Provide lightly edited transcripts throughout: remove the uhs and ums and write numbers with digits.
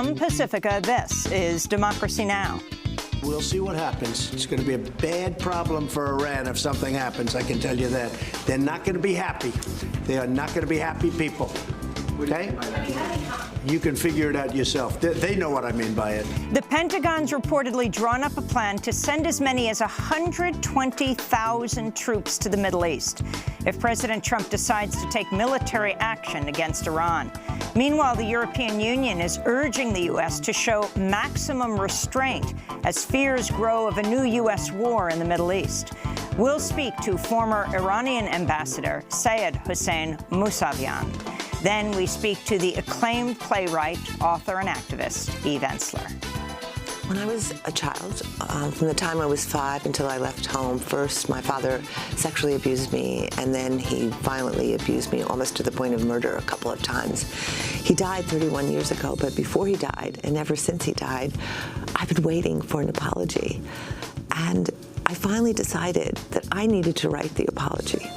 From Pacifica, this is Democracy Now! We'll see what happens. It's going to be a bad problem for Iran if something happens, I can tell you that. They're not going to be happy. They are not going to be happy people. Okay? You can figure it out yourself. They know what I mean by it. The Pentagon's reportedly drawn up a plan to send as many as 120,000 troops to the Middle East if President Trump decides to take military action against Iran. Meanwhile, the European Union is urging the U.S. to show maximum restraint as fears grow of a new U.S. war in the Middle East. We'll speak to former Iranian ambassador Sayed Hossein Mousavian. Then we speak to the acclaimed playwright, author, and activist, Eve Ensler. When I was a child, from the time I was 5 until I left home, first my father sexually abused me, and then he violently abused me almost to the point of murder a couple of times. He died 31 years ago, but before he died, and ever since he died, I've been waiting for an apology. And I finally decided that I needed to write the apology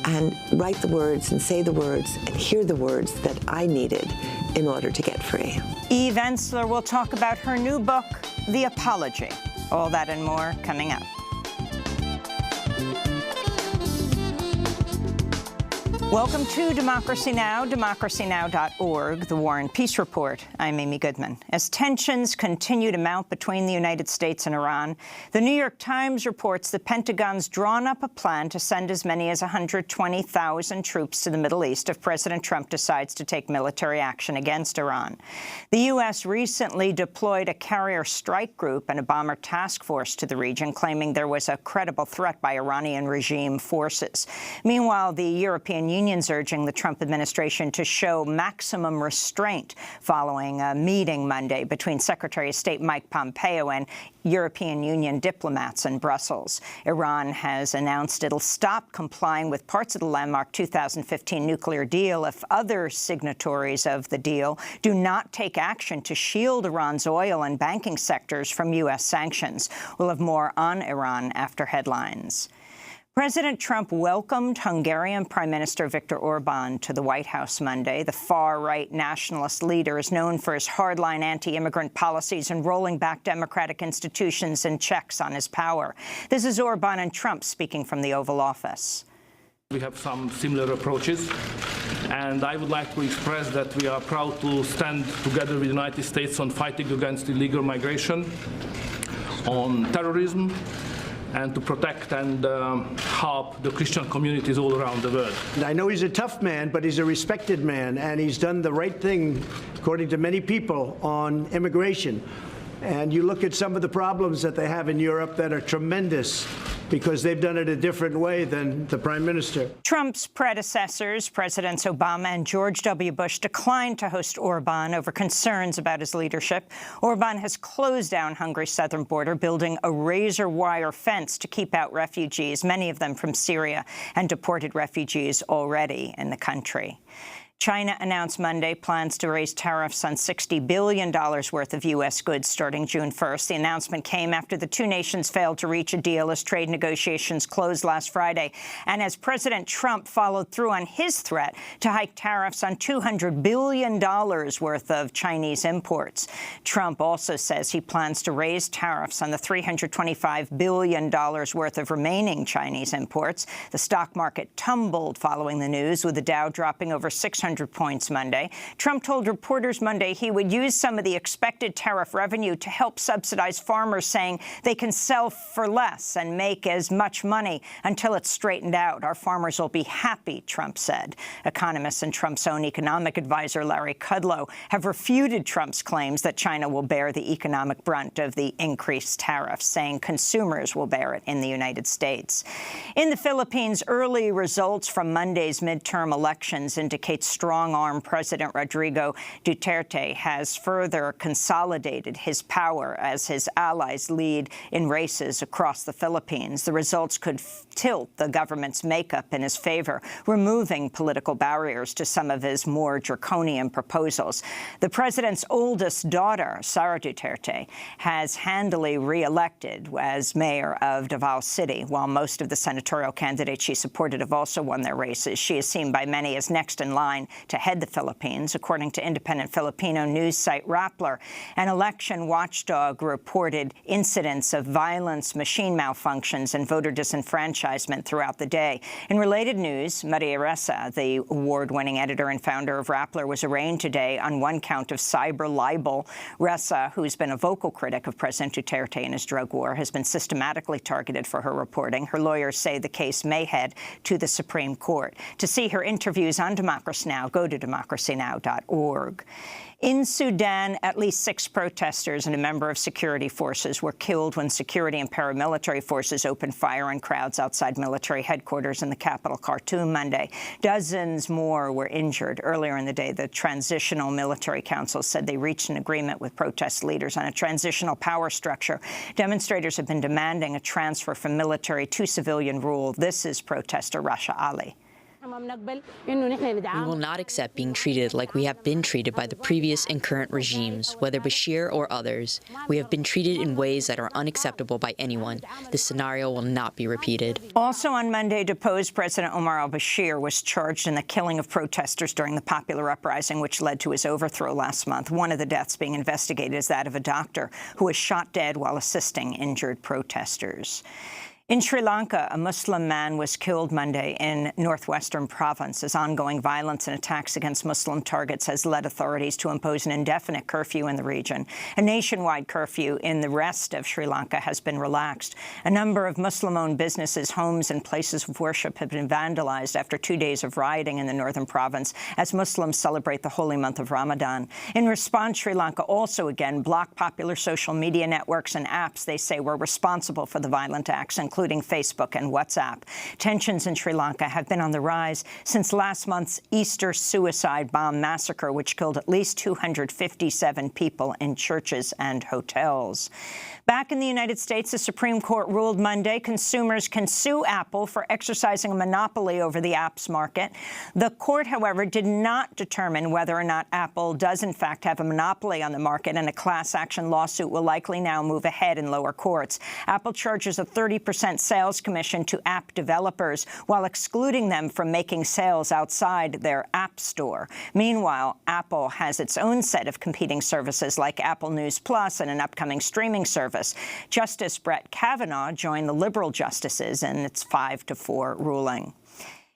and write the words and say the words and hear the words that I needed in order to get free. Eve Ensler will talk about her new book, The Apology. All that and more coming up. Welcome to Democracy Now!, democracynow.org, the War and Peace Report. I'm Amy Goodman. As tensions continue to mount between the United States and Iran, the New York Times reports the Pentagon's drawn up a plan to send as many as 120,000 troops to the Middle East if President Trump decides to take military action against Iran. The U.S. recently deployed a carrier strike group and a bomber task force to the region, claiming there was a credible threat by Iranian regime forces. Meanwhile, the European Union's urging the Trump administration to show maximum restraint following a meeting Monday between Secretary of State Mike Pompeo and European Union diplomats in Brussels. Iran has announced it'll stop complying with parts of the landmark 2015 nuclear deal if other signatories of the deal do not take action to shield Iran's oil and banking sectors from U.S. sanctions. We'll have more on Iran after headlines. President Trump welcomed Hungarian Prime Minister Viktor Orban to the White House Monday. The far-right nationalist leader is known for his hardline anti-immigrant policies and rolling back democratic institutions and checks on his power. This is Orban and Trump speaking from the Oval Office. We have some similar approaches, and I would like to express that we are proud to stand together with the United States on fighting against illegal migration, on terrorism, and to protect and help the Christian communities all around the world. I know he's a tough man, but he's a respected man, and he's done the right thing, according to many people, on immigration. And you look at some of the problems that they have in Europe that are tremendous because they've done it a different way than the Prime Minister. Trump's predecessors, Presidents Obama and George W. Bush, declined to host Orban over concerns about his leadership. Orban has closed down Hungary's southern border, building a razor wire fence to keep out refugees, many of them from Syria, and deported refugees already in the country. China announced Monday plans to raise tariffs on $60 billion worth of U.S. goods starting June 1st. The announcement came after the two nations failed to reach a deal as trade negotiations closed last Friday, and as President Trump followed through on his threat to hike tariffs on $200 billion worth of Chinese imports. Trump also says he plans to raise tariffs on the $325 billion worth of remaining Chinese imports. The stock market tumbled following the news, with the Dow dropping over 600 points Monday. Trump told reporters Monday he would use some of the expected tariff revenue to help subsidize farmers, saying they can sell for less and make as much money until it's straightened out. Our farmers will be happy, Trump said. Economists and Trump's own economic advisor, Larry Kudlow, have refuted Trump's claims that China will bear the economic brunt of the increased tariffs, saying consumers will bear it in the United States. In the Philippines, early results from Monday's midterm elections indicate strong-arm President Rodrigo Duterte has further consolidated his power as his allies lead in races across the Philippines. The results could tilt the government's makeup in his favor, removing political barriers to some of his more draconian proposals. The president's oldest daughter, Sara Duterte, has handily re-elected as mayor of Davao City, while most of the senatorial candidates she supported have also won their races. She is seen by many as next in line decline to head the Philippines, according to independent Filipino news site Rappler. An election watchdog reported incidents of violence, machine malfunctions, and voter disenfranchisement throughout the day. In related news, Maria Ressa, the award-winning editor and founder of Rappler, was arraigned today on one count of cyber libel. Ressa, who's been a vocal critic of President Duterte and his drug war, has been systematically targeted for her reporting. Her lawyers say the case may head to the Supreme Court. To see her interviews on Democracy Now!, go to democracynow.org. In Sudan, at least 6 protesters and a member of security forces were killed when security and paramilitary forces opened fire on crowds outside military headquarters in the capital, Khartoum, Monday. Dozens more were injured. Earlier in the day, the Transitional Military Council said they reached an agreement with protest leaders on a transitional power structure. Demonstrators have been demanding a transfer from military to civilian rule. This is protester Rasha Ali. We will not accept being treated like we have been treated by the previous and current regimes, whether Bashir or others. We have been treated in ways that are unacceptable by anyone. This scenario will not be repeated. Also on Monday, deposed President Omar al-Bashir was charged in the killing of protesters during the popular uprising, which led to his overthrow last month. One of the deaths being investigated is that of a doctor who was shot dead while assisting injured protesters. In Sri Lanka, a Muslim man was killed Monday in northwestern province as ongoing violence and attacks against Muslim targets has led authorities to impose an indefinite curfew in the region. A nationwide curfew in the rest of Sri Lanka has been relaxed. A number of Muslim-owned businesses, homes, and places of worship have been vandalized after 2 days of rioting in the northern province as Muslims celebrate the holy month of Ramadan. In response, Sri Lanka also again blocked popular social media networks and apps they say were responsible for the violent acts, including Facebook and WhatsApp. Tensions in Sri Lanka have been on the rise since last month's Easter suicide bomb massacre, which killed at least 257 people in churches and hotels. Back in the United States, the Supreme Court ruled Monday consumers can sue Apple for exercising a monopoly over the apps market. The court, however, did not determine whether or not Apple does in fact have a monopoly on the market, and a class action lawsuit will likely now move ahead in lower courts. Apple charges a 30% sales commission to app developers while excluding them from making sales outside their app store. Meanwhile, Apple has its own set of competing services like Apple News Plus and an upcoming streaming service. Justice Brett Kavanaugh joined the liberal justices in its 5-4 ruling.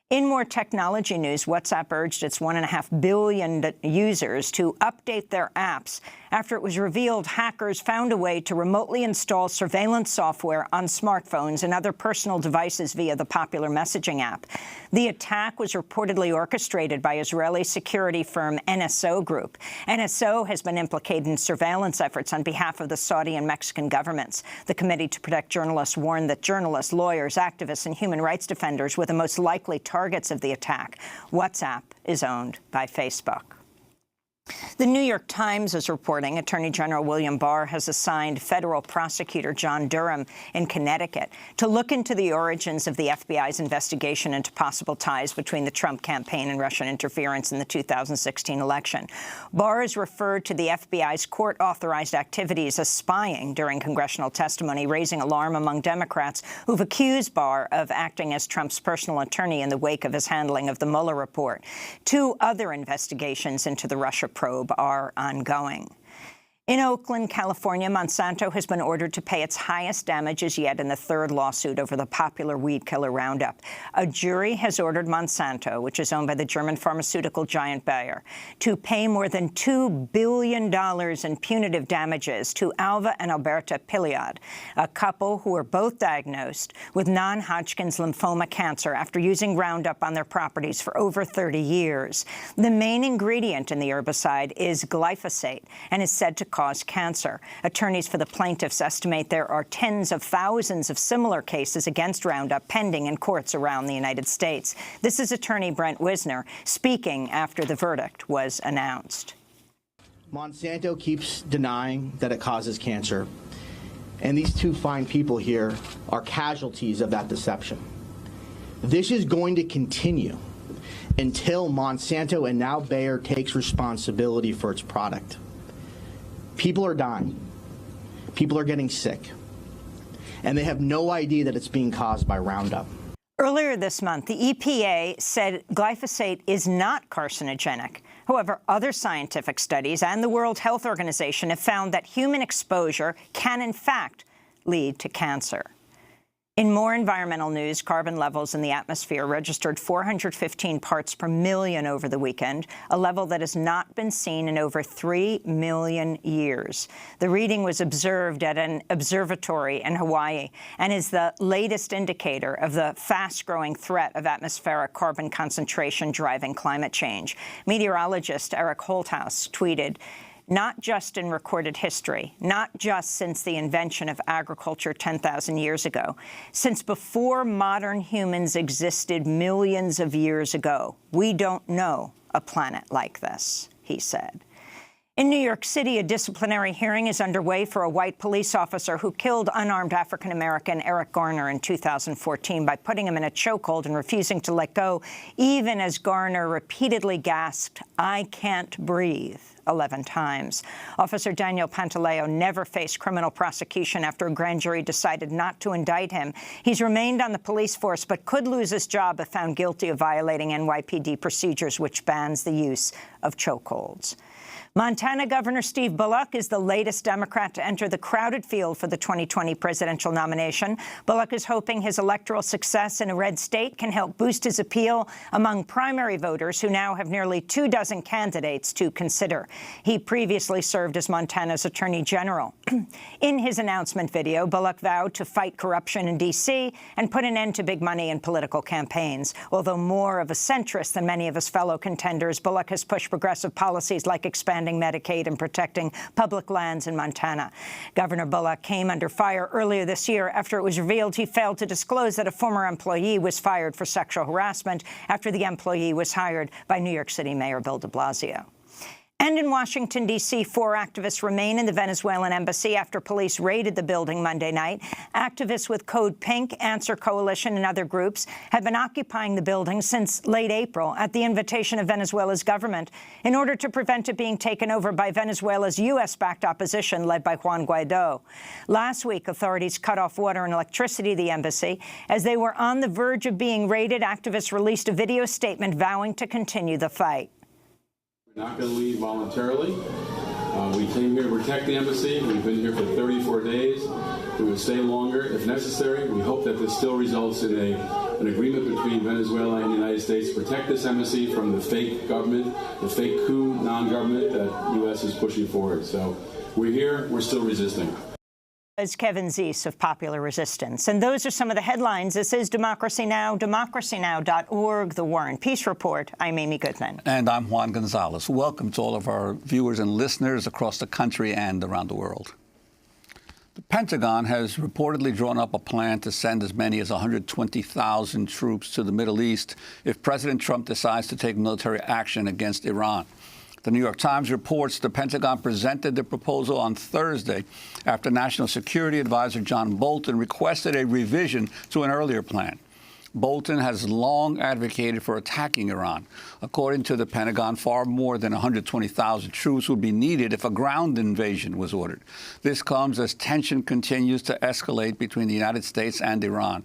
In more technology news, WhatsApp urged its 1.5 billion users to update their apps after it was revealed hackers found a way to remotely install surveillance software on smartphones and other personal devices via the popular messaging app. The attack was reportedly orchestrated by Israeli security firm NSO Group. NSO has been implicated in surveillance efforts on behalf of the Saudi and Mexican governments. The Committee to Protect Journalists warned that journalists, lawyers, activists, and human rights defenders were the most likely targets of the attack. WhatsApp is owned by Facebook. The New York Times is reporting Attorney General William Barr has assigned federal prosecutor John Durham in Connecticut to look into the origins of the FBI's investigation into possible ties between the Trump campaign and Russian interference in the 2016 election. Barr has referred to the FBI's court-authorized activities as spying during congressional testimony, raising alarm among Democrats who've accused Barr of acting as Trump's personal attorney in the wake of his handling of the Mueller report. 2 other investigations into the Russia probe are ongoing. In Oakland, California, Monsanto has been ordered to pay its highest damages yet in the 3rd lawsuit over the popular weed killer Roundup. A jury has ordered Monsanto, which is owned by the German pharmaceutical giant Bayer, to pay more than $2 billion in punitive damages to Alva and Alberta Piliad, a couple who were both diagnosed with non-Hodgkin's lymphoma cancer after using Roundup on their properties for over 30 years. The main ingredient in the herbicide is glyphosate and is said to cause cancer. Attorneys for the plaintiffs estimate there are tens of thousands of similar cases against Roundup pending in courts around the United States. This is attorney Brent Wisner speaking after the verdict was announced. Monsanto keeps denying that it causes cancer, and these 2 fine people here are casualties of that deception. This is going to continue until Monsanto and now Bayer takes responsibility for its product. People are dying. People are getting sick. And they have no idea that it's being caused by Roundup. Earlier this month, the EPA said glyphosate is not carcinogenic. However, other scientific studies and the World Health Organization have found that human exposure can, in fact, lead to cancer. In more environmental news, carbon levels in the atmosphere registered 415 parts per million over the weekend, a level that has not been seen in over 3 million years. The reading was observed at an observatory in Hawaii and is the latest indicator of the fast-growing threat of atmospheric carbon concentration driving climate change. Meteorologist Eric Holthaus tweeted, "Not just in recorded history, not just since the invention of agriculture 10,000 years ago, since before modern humans existed millions of years ago, we don't know a planet like this," he said. In New York City, a disciplinary hearing is underway for a white police officer who killed unarmed African-American Eric Garner in 2014 by putting him in a chokehold and refusing to let go, even as Garner repeatedly gasped, "I can't breathe," 11 times. Officer Daniel Pantaleo never faced criminal prosecution after a grand jury decided not to indict him. He's remained on the police force but could lose his job if found guilty of violating NYPD procedures, which bans the use of chokeholds. Montana Governor Steve Bullock is the latest Democrat to enter the crowded field for the 2020 presidential nomination. Bullock is hoping his electoral success in a red state can help boost his appeal among primary voters who now have nearly 24 candidates to consider. He previously served as Montana's Attorney General. In his announcement video, Bullock vowed to fight corruption in D.C. and put an end to big money in political campaigns. Although more of a centrist than many of his fellow contenders, Bullock has pushed progressive policies like expanding Medicaid and protecting public lands in Montana. Governor Bullock came under fire earlier this year after it was revealed he failed to disclose that a former employee was fired for sexual harassment after the employee was hired by New York City Mayor Bill de Blasio. And in Washington, D.C., 4 activists remain in the Venezuelan embassy after police raided the building Monday night. Activists with Code Pink, Answer Coalition, and other groups have been occupying the building since late April at the invitation of Venezuela's government in order to prevent it being taken over by Venezuela's U.S.-backed opposition led by Juan Guaido. Last week, authorities cut off water and electricity to the embassy. As they were on the verge of being raided, activists released a video statement vowing to continue the fight. We're not going to leave voluntarily. We came here to protect the embassy. We've been here for 34 days. We will stay longer if necessary. We hope that this still results in an agreement between Venezuela and the United States to protect this embassy from the fake government, the fake coup non-government that the U.S. is pushing forward. So we're here. We're still resisting. As Kevin Zeese of Popular Resistance. And those are some of the headlines. This is Democracy Now!, democracynow.org, The War and Peace Report. I'm Amy Goodman. And I'm Juan Gonzalez. Welcome to all of our viewers and listeners across the country and around the world. The Pentagon has reportedly drawn up a plan to send as many as 120,000 troops to the Middle East if President Trump decides to take military action against Iran. The New York Times reports the Pentagon presented the proposal on Thursday after National Security Advisor John Bolton requested a revision to an earlier plan. Bolton has long advocated for attacking Iran. According to the Pentagon, far more than 120,000 troops would be needed if a ground invasion was ordered. This comes as tension continues to escalate between the United States and Iran.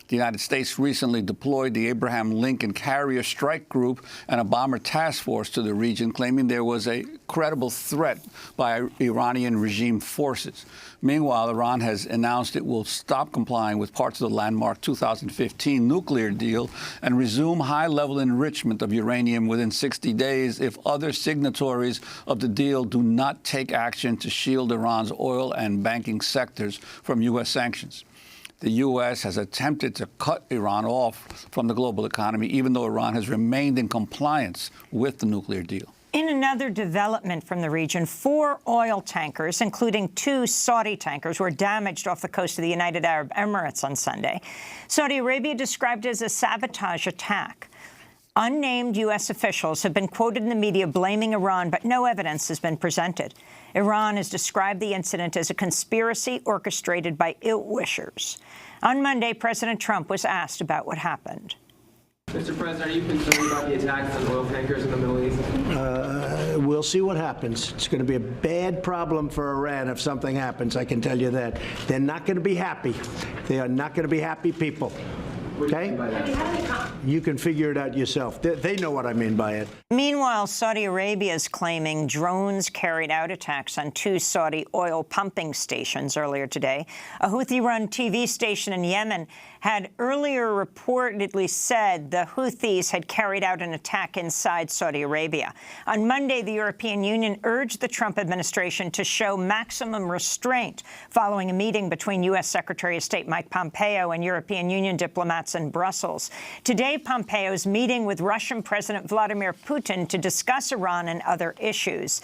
The United States recently deployed the Abraham Lincoln Carrier Strike Group and a bomber task force to the region, claiming there was a credible threat by Iranian regime forces. Meanwhile, Iran has announced it will stop complying with parts of the landmark 2015 nuclear deal and resume high-level enrichment of uranium within 60 days if other signatories of the deal do not take action to shield Iran's oil and banking sectors from U.S. sanctions. The U.S. has attempted to cut Iran off from the global economy, even though Iran has remained in compliance with the nuclear deal. In another development from the region, 4 oil tankers, including 2 Saudi tankers, were damaged off the coast of the United Arab Emirates on Sunday. Saudi Arabia described it as a sabotage attack. Unnamed U.S. officials have been quoted in the media blaming Iran, but no evidence has been presented. Iran has described the incident as a conspiracy orchestrated by ill-wishers. On Monday, President Trump was asked about what happened. Mr. President, are you concerned about the attacks on oil tankers in the Middle East? We'll see what happens. It's going to be a bad problem for Iran if something happens, I can tell you that. They're not going to be happy. They are not going to be happy people. Okay? You can figure it out yourself. They know what I mean by it. Meanwhile, Saudi Arabia is claiming drones carried out attacks on 2 Saudi oil pumping stations earlier today. A Houthi-run TV station in Yemen had earlier reportedly said the Houthis had carried out an attack inside Saudi Arabia. On Monday, the European Union urged the Trump administration to show maximum restraint following a meeting between U.S. Secretary of State Mike Pompeo and European Union diplomats in Brussels. Today, Pompeo is meeting with Russian President Vladimir Putin to discuss Iran and other issues.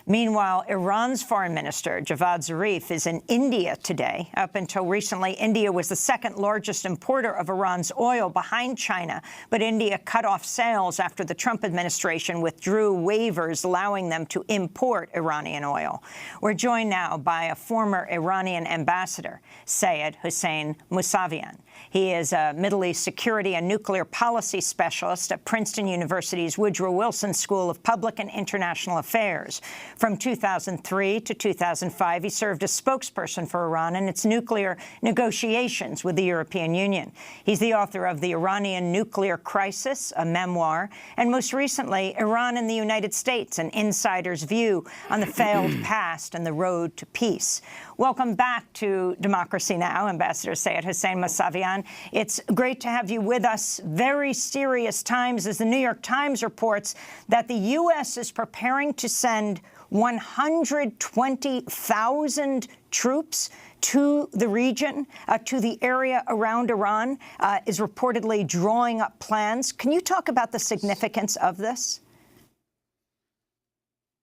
Meanwhile, Iran's foreign minister, Javad Zarif, is in India today. Up until recently, India was the second largest importer of Iran's oil behind China, but India cut off sales after the Trump administration withdrew waivers allowing them to import Iranian oil. We're joined now by a former Iranian ambassador, Sayed Hossein Mousavian. He is a Middle East security and nuclear policy specialist at Princeton University's Woodrow Wilson School of Public and International Affairs. From 2003 to 2005, he served as spokesperson for Iran in its nuclear negotiations with the European Union. He's the author of The Iranian Nuclear Crisis, a memoir, and most recently, Iran and the United States, an insider's view on the failed past and the road to peace. Welcome back to Democracy Now!, Ambassador Sayed Hossein Mousavian. It's great to have you with us. Very serious times as the New York Times reports that the U.S. is preparing to send 120,000 troops to the region, to the area around Iran, is reportedly drawing up plans. Can you talk about the significance of this?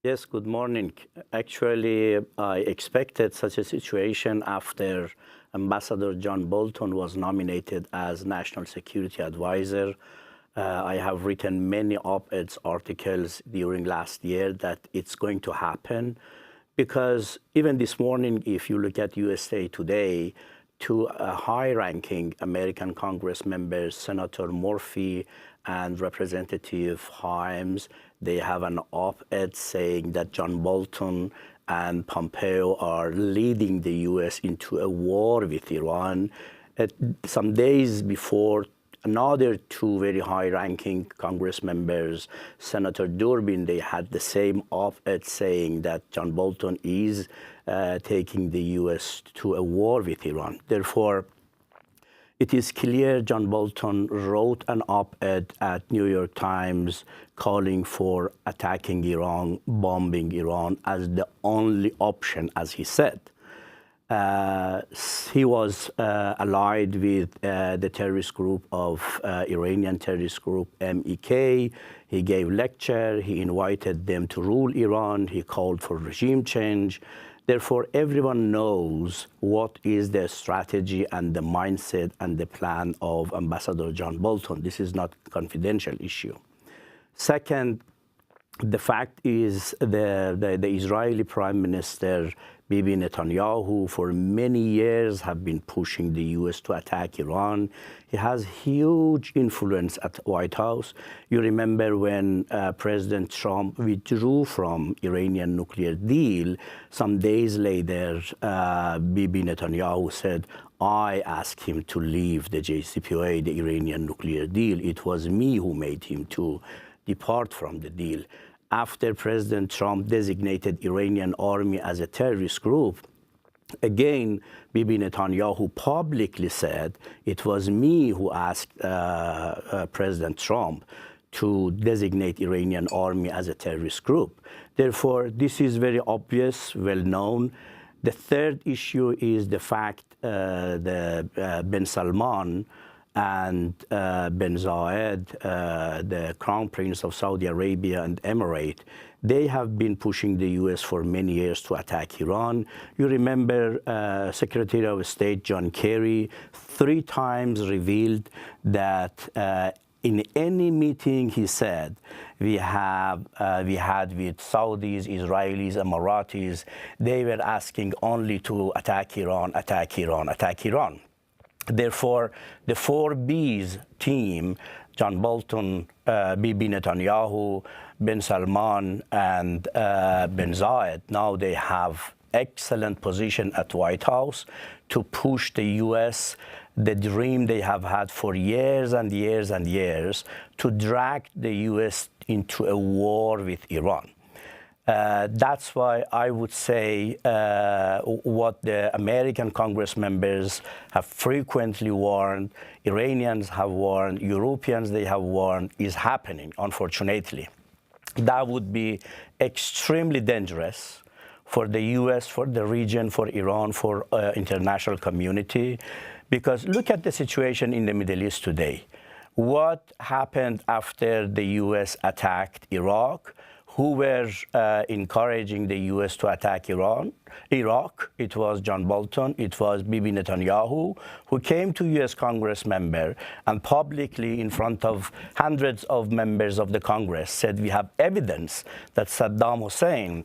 Yes, good morning. Actually, I expected such a situation after Ambassador John Bolton was nominated as National Security Advisor. I have written many op-eds articles during last year that it's going to happen because even this morning, if you look at USA Today, 2 high-ranking American Congress members, Senator Murphy and Representative Himes, they have an op-ed saying that John Bolton and Pompeo are leading the U.S. into a war with Iran. Some days before, another 2 very high-ranking Congress members, Senator Durbin, they had the same op-ed saying that John Bolton is taking the U.S. to a war with Iran. Therefore, it is clear John Bolton wrote an op-ed at New York Times calling for attacking Iran, bombing Iran as the only option, as he said. He was allied with the terrorist group of Iranian terrorist group MEK. He gave lecture. He invited them to rule Iran. He called for regime change. Therefore, everyone knows what is the strategy and the mindset and the plan of Ambassador John Bolton. This is not a confidential issue. Second, the fact is the Israeli Prime Minister Bibi Netanyahu for many years have been pushing the U.S. to attack Iran. He has huge influence at the White House. You remember when President Trump withdrew from Iranian nuclear deal, some days later, Bibi Netanyahu said, I asked him to leave the JCPOA, the Iranian nuclear deal. It was me who made him to depart from the deal. After President Trump designated Iranian army as a terrorist group, again, Bibi Netanyahu publicly said, it was me who asked President Trump to designate Iranian army as a terrorist group. Therefore, this is very obvious, well known. The third issue is the fact Ben Salman and Ben Zayed, the Crown Prince of Saudi Arabia and Emirate, they have been pushing the U.S. for many years to attack Iran. You remember Secretary of State John Kerry 3 times revealed that in any meeting he said we had with Saudis, Israelis, Emiratis, they were asking only to attack Iran, attack Iran, attack Iran. Therefore, the 4 Bs team, John Bolton, Bibi Netanyahu, Ben Salman, and Ben Zayed, now they have excellent position at White House to push the U.S., the dream they have had for years and years and years, to drag the U.S. into a war with Iran. That's why I would say what the American Congress members have frequently warned, Iranians have warned, Europeans they have warned, is happening, unfortunately. That would be extremely dangerous for the U.S., for the region, for Iran, for international community. Because look at the situation in the Middle East today. What happened after the U.S. attacked Iraq? Who were encouraging the U.S. to attack Iraq? It was John Bolton, it was Bibi Netanyahu, who came to U.S. Congress member and publicly in front of hundreds of members of the Congress said, we have evidence that Saddam Hussein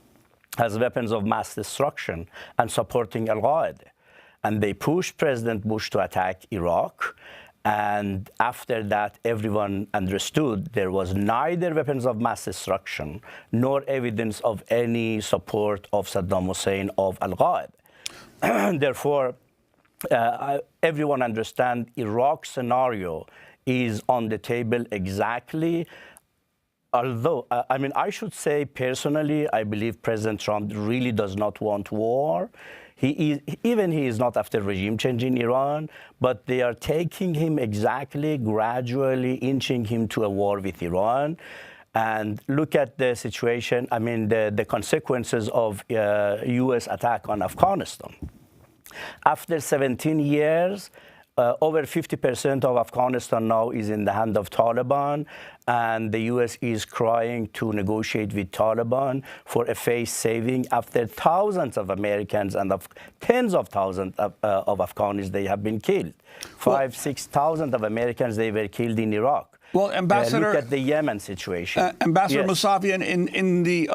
has weapons of mass destruction and supporting Al-Qaeda. And they pushed President Bush to attack Iraq. And after that, everyone understood there was neither weapons of mass destruction nor evidence of any support of Saddam Hussein of Al-Qaeda. Therefore, everyone understands Iraq scenario is on the table exactly. Although, I mean, I should say personally, I believe President Trump really does not want war. He is not after regime change in Iran, but they are taking him exactly, gradually inching him to a war with Iran. And look at the situation, I mean, the consequences of U.S. attack on Afghanistan. After 17 years, over 50% of Afghanistan now is in the hand of Taliban, and the U.S. is trying to negotiate with Taliban for a face saving after thousands of Americans and of tens of thousands of Afghans they have been killed. 6,000 of Americans, they were killed in Iraq. Well, Ambassador, look at the Yemen situation. Ambassador Mousavian, in the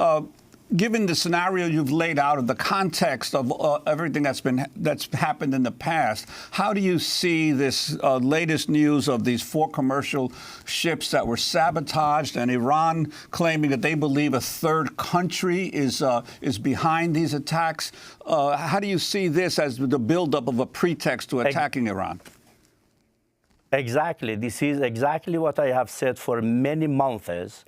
given the scenario you've laid out of the context of everything that's happened in the past, how do you see this latest news of these 4 commercial ships that were sabotaged and Iran claiming that they believe a third country is behind these attacks? How do you see this as the buildup of a pretext to attacking Iran? Exactly. This is exactly what I have said for many months.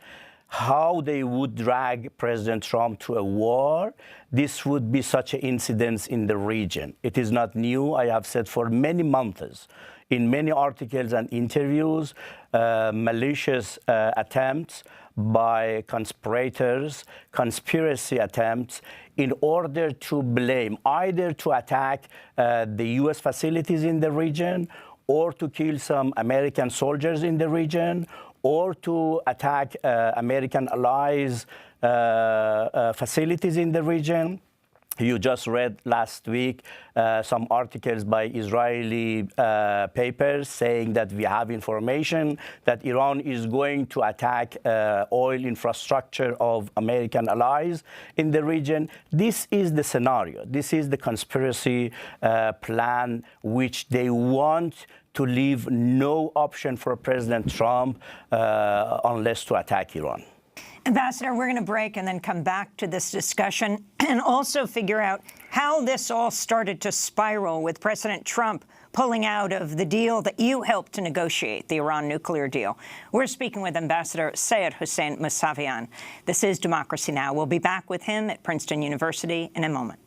How they would drag President Trump to a war, this would be such an incident in the region. It is not new. I have said for many months, in many articles and interviews, malicious attempts by conspirators, conspiracy attempts in order to blame, either to attack the U.S. facilities in the region or to kill some American soldiers in the region, or to attack American allies' facilities in the region. You just read last week some articles by Israeli papers saying that we have information that Iran is going to attack oil infrastructure of American allies in the region. This is the scenario. This is the conspiracy plan which they want to leave no option for President Trump unless to attack Iran. Ambassador, we're going to break and then come back to this discussion and also figure out how this all started to spiral with President Trump pulling out of the deal that you helped to negotiate, the Iran nuclear deal. We're speaking with Ambassador Syed Hossein Mousavian. This is Democracy Now! We'll be back with him at Princeton University in a moment.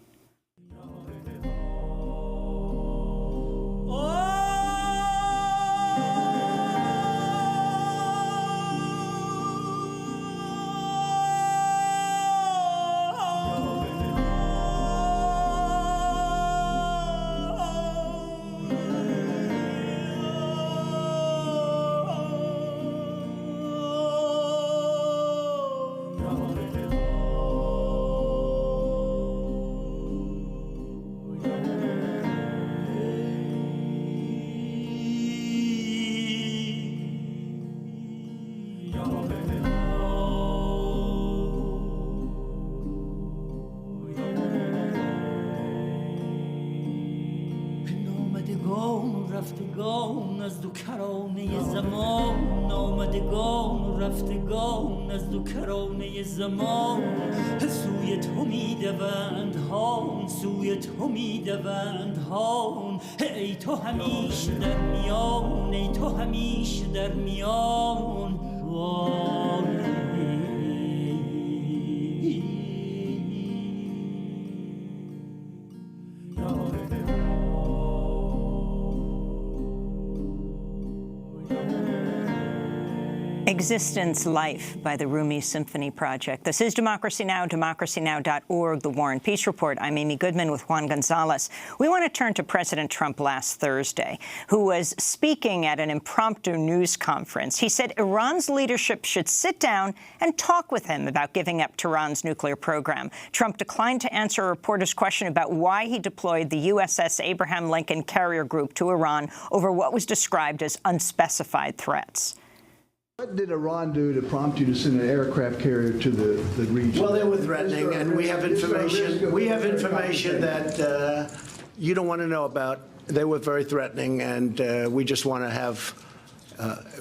رفتگان از دو کرانه زمان آمدگان و رفتگان از دو کرانه زمان سوی تو میدوند هان سوی تو میدوند هان ای تو همیشه در میان ای تو همیشه در میان Existence Life by the Rumi Symphony Project. This is Democracy Now!, democracynow.org, The War and Peace Report. I'm Amy Goodman with Juan Gonzalez. We want to turn to President Trump last Thursday, who was speaking at an impromptu news conference. He said Iran's leadership should sit down and talk with him about giving up Tehran's nuclear program. Trump declined to answer a reporter's question about why he deployed the USS Abraham Lincoln Carrier Group to Iran over what was described as unspecified threats. What did Iran do to prompt you to send an aircraft carrier to the region? Well, they were threatening, and we have information. We have information that you don't want to know about. They were very threatening, and we just want to have.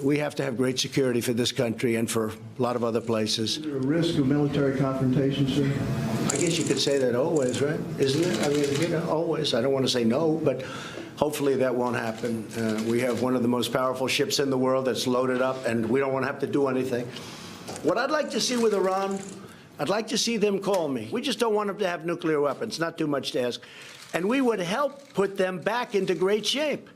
We have to have great security for this country and for a lot of other places. Is there a risk of military confrontation, sir? I guess you could say that always, right? Isn't it? I mean, always. I don't want to say no, but hopefully that won't happen. We have one of the most powerful ships in the world that's loaded up, and we don't want to have to do anything. What I'd like to see with Iran, I'd like to see them call me. We just don't want them to have nuclear weapons. Not too much to ask. And we would help put them back into great shape.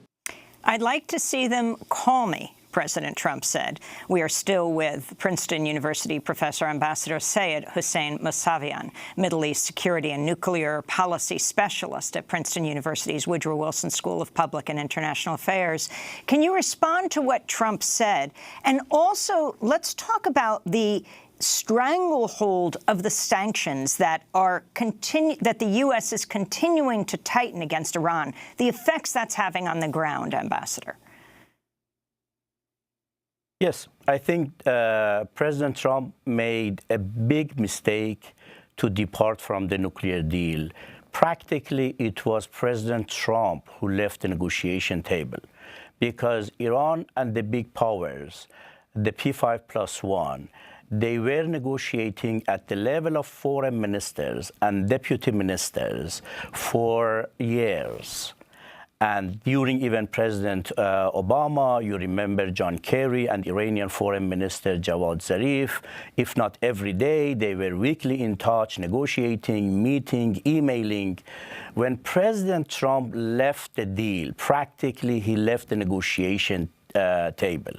I'd like to see them call me, President Trump said. We are still with Princeton University professor Ambassador Sayed Hossein Mousavian, Middle East security and nuclear policy specialist at Princeton University's Woodrow Wilson School of Public and International Affairs. Can you respond to what Trump said? And also, let's talk about the stranglehold of the sanctions that that the U.S. is continuing to tighten against Iran, the effects that's having on the ground, Ambassador. Yes, I think President Trump made a big mistake to depart from the nuclear deal. Practically, it was President Trump who left the negotiation table because Iran and the big powers, the P5+1, they were negotiating at the level of foreign ministers and deputy ministers for years. And during even President Obama, you remember John Kerry and Iranian Foreign Minister Javad Zarif. If not every day, they were weekly in touch, negotiating, meeting, emailing. When President Trump left the deal, practically he left the negotiation table.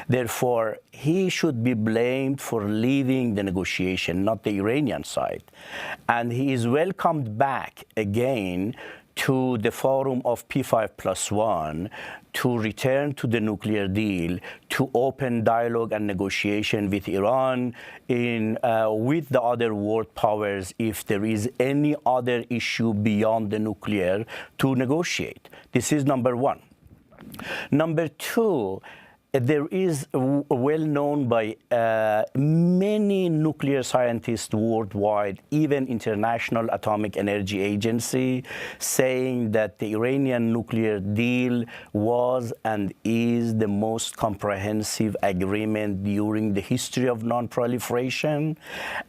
Therefore, he should be blamed for leaving the negotiation, not the Iranian side. And he is welcomed back again to the forum of P5+1 to return to the nuclear deal, to open dialogue and negotiation with Iran, with the other world powers if there is any other issue beyond the nuclear to negotiate. This is number one. Number two, there is well known by many nuclear scientists worldwide, even International Atomic Energy Agency, saying that the Iranian nuclear deal was and is the most comprehensive agreement during the history of non-proliferation.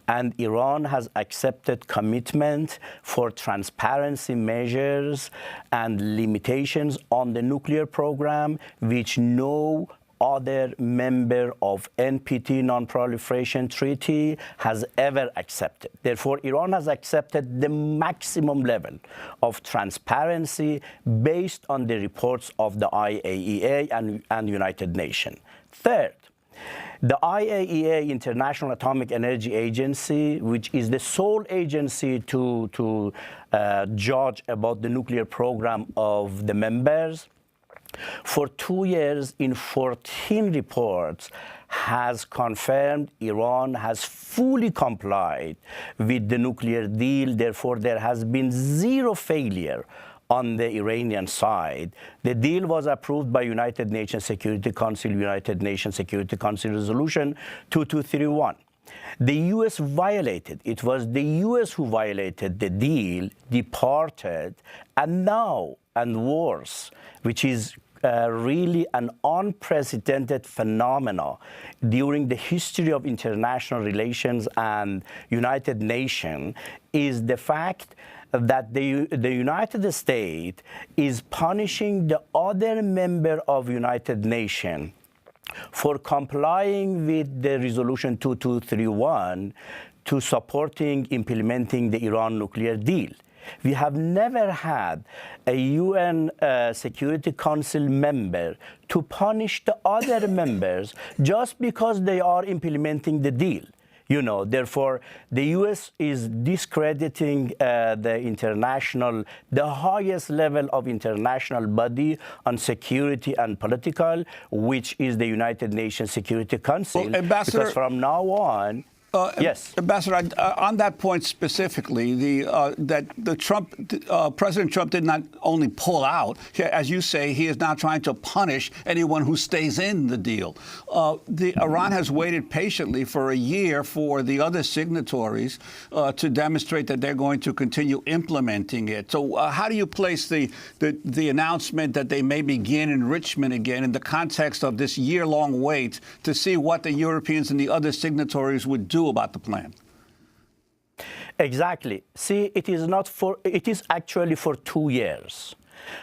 And Iran has accepted commitment for transparency measures and limitations on the nuclear program, which no other member of NPT, Non-Proliferation Treaty, has ever accepted. Therefore, Iran has accepted the maximum level of transparency based on the reports of the IAEA and United Nations. Third, the IAEA, International Atomic Energy Agency, which is the sole agency to judge about the nuclear program of the members, for 2 years in 14 reports has confirmed Iran has fully complied with the nuclear deal. Therefore, there has been zero failure on the Iranian side. The deal was approved by United Nations Security Council, United Nations Security Council Resolution 2231. The U.S. violated. It was the U.S. who violated the deal, departed, and now, and worse, which is really an unprecedented phenomenon during the history of international relations and United Nations is the fact that the United States is punishing the other member of United Nations for complying with the Resolution 2231 to supporting implementing the Iran nuclear deal. We have never had a UN Security Council member to punish the other members just because they are implementing the deal. You know, therefore, the U.S. is discrediting the highest level of international body on security and political, which is the United Nations Security Council. Well, Ambassador, because from now on, yes, Ambassador, on that point specifically, President Trump did not only pull out, as you say, he is now trying to punish anyone who stays in the deal. Iran has waited patiently for a year for the other signatories to demonstrate that they're going to continue implementing it. So how do you place the announcement that they may begin enrichment again in the context of this year-long wait to see what the Europeans and the other signatories would do about the plan? Exactly. See, it is actually for 2 years.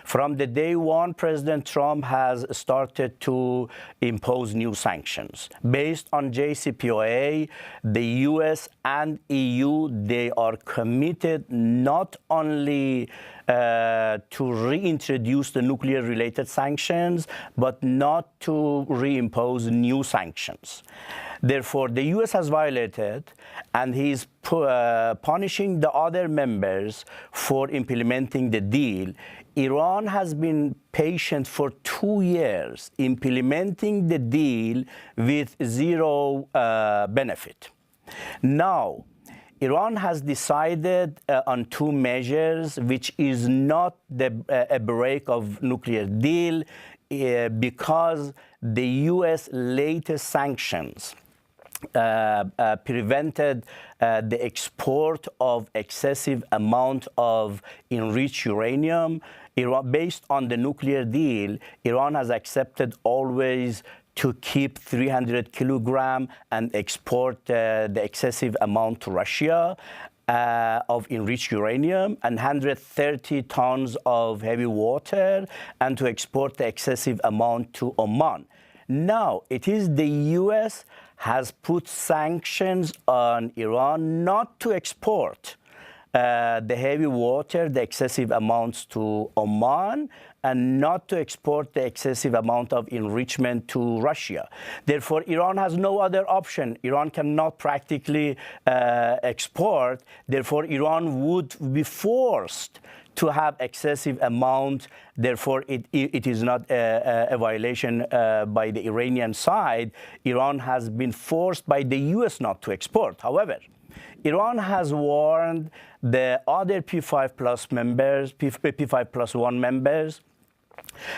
From the day one, President Trump has started to impose new sanctions. Based on JCPOA, the US and EU, they are committed not only to reintroduce the nuclear-related sanctions, but not to reimpose new sanctions. Therefore, the U.S. has violated, and he's punishing the other members for implementing the deal. Iran has been patient for 2 years, implementing the deal with zero benefit. Now, Iran has decided on 2 measures, which is not a break of nuclear deal, because the U.S. latest sanctions prevented the export of excessive amount of enriched uranium. Based on the nuclear deal, Iran has accepted always to keep 300 kilogram and export the excessive amount to Russia of enriched uranium, and 130 tons of heavy water, and to export the excessive amount to Oman. Now, it is the U.S. has put sanctions on Iran not to export the heavy water, the excessive amounts to Oman, and not to export the excessive amount of enrichment to Russia. Therefore, Iran has no other option. Iran cannot practically export. Therefore, Iran would be forced to have excessive amount. Therefore, it is not a violation by the Iranian side. Iran has been forced by the U.S. not to export. However, Iran has warned the other P5+ members, P5+1 members,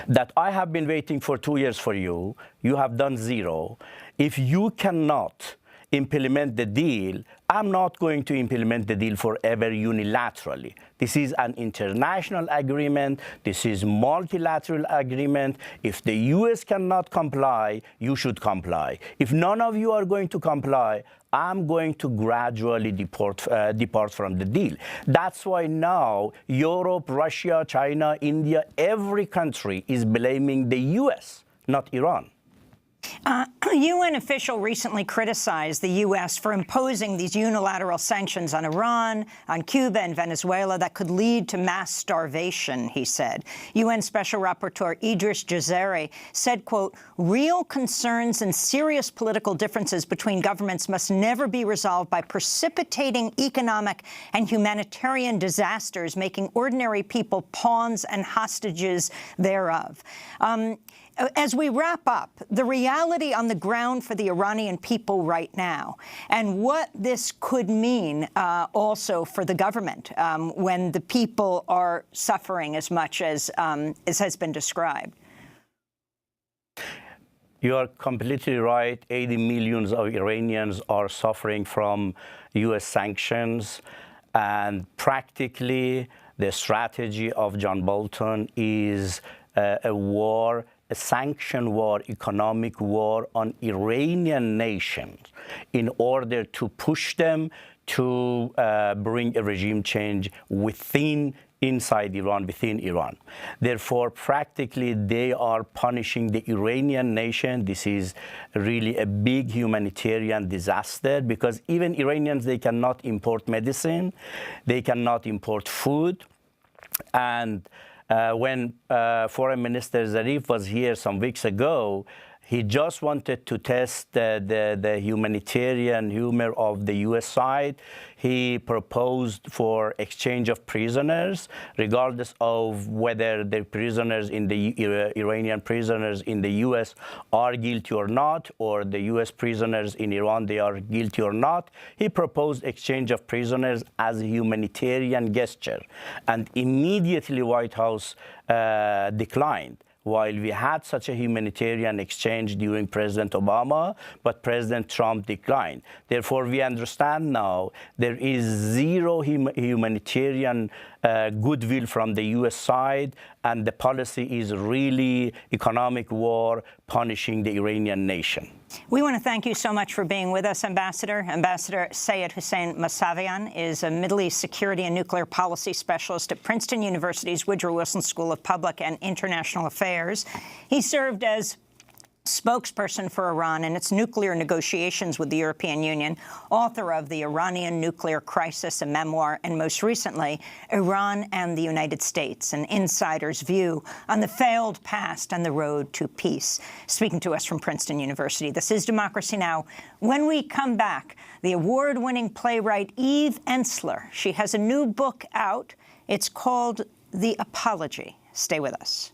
that I have been waiting for 2 years for you. You have done zero. If you cannot implement the deal, I'm not going to implement the deal forever unilaterally. This is an international agreement. This is multilateral agreement. If the U.S. cannot comply, you should comply. If none of you are going to comply, I'm going to gradually depart from the deal. That's why now Europe, Russia, China, India, every country is blaming the U.S., not Iran. A UN official recently criticized the U.S. for imposing these unilateral sanctions on Iran, on Cuba and Venezuela that could lead to mass starvation, he said. UN Special Rapporteur Idris Jazari said, quote, "Real concerns and serious political differences between governments must never be resolved by precipitating economic and humanitarian disasters, making ordinary people pawns and hostages thereof." As we wrap up, the reality on the ground for the Iranian people right now, and what this could mean also for the government when the people are suffering as much as has been described. You are completely right. 80 million of Iranians are suffering from U.S. sanctions, and practically the strategy of John Bolton is a war, a sanctioned war, economic war on Iranian nations in order to push them to bring a regime change inside Iran, within Iran. Therefore, practically, they are punishing the Iranian nation. This is really a big humanitarian disaster because even Iranians, they cannot import medicine, they cannot import food. And when Foreign Minister Zarif was here some weeks ago, he just wanted to test the humanitarian humor of the U.S. side. He proposed for exchange of prisoners, regardless of whether the prisoners in the Iranian prisoners in the U.S. are guilty or not, or the U.S. prisoners in Iran, they are guilty or not. He proposed exchange of prisoners as a humanitarian gesture. And immediately White House declined. While we had such a humanitarian exchange during President Obama, but President Trump declined. Therefore, we understand now there is zero humanitarian goodwill from the U.S. side, and the policy is really economic war punishing the Iranian nation. We want to thank you so much for being with us, Ambassador. Ambassador Sayed Hussein Mousavian is a Middle East security and nuclear policy specialist at Princeton University's Woodrow Wilson School of Public and International Affairs. He served as spokesperson for Iran in its nuclear negotiations with the European Union, author of The Iranian Nuclear Crisis, a memoir, and most recently, Iran and the United States, an insider's view on the failed past and the road to peace. Speaking to us from Princeton University, this is Democracy Now! When we come back, the award-winning playwright Eve Ensler, she has a new book out. It's called The Apology. Stay with us.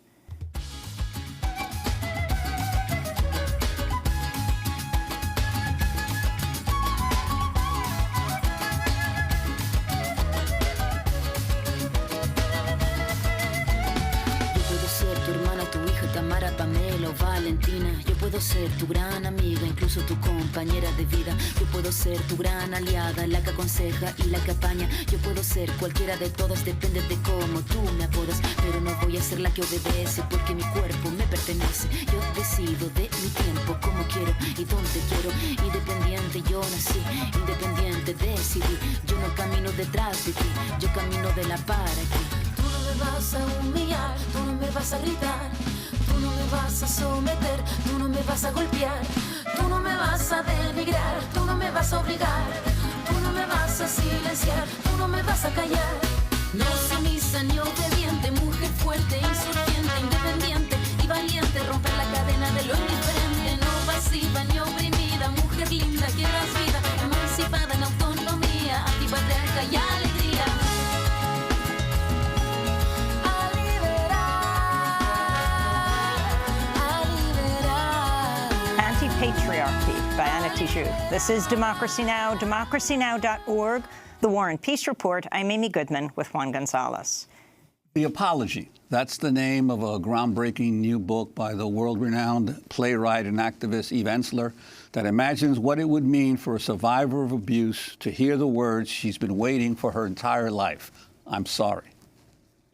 Valentina, yo puedo ser tu gran amiga, incluso tu compañera de vida. Yo puedo ser tu gran aliada, la que aconseja y la que apaña. Yo puedo ser cualquiera de todas, depende de cómo tú me apodas. Pero no voy a ser la que obedece, porque mi cuerpo me pertenece. Yo decido de mi tiempo, como quiero y dónde quiero. Independiente yo nací, independiente decidí. Yo no camino detrás de ti, yo camino de la para aquí. Tú no me vas a humillar, tú no me vas a gritar. Tú no me vas a someter, tú no me vas a golpear, tú no me vas a denigrar, tú no me vas a obligar, tú no me vas a silenciar, tú no me vas a callar. No sumisa ni obediente, mujer fuerte, insurgente, independiente y valiente, romper la cadena de lo indiferente, no pasiva ni oprimida, mujer linda que das vida, emancipada en autonomía, antipatriarca y alegría. Patriarchy by Anna Tijoux. This is Democracy Now!, democracynow.org, The War and Peace Report. I'm Amy Goodman with Juan Gonzalez. The Apology. That's the name of a groundbreaking new book by the world-renowned playwright and activist Eve Ensler that imagines what it would mean for a survivor of abuse to hear the words she's been waiting for her entire life. I'm sorry.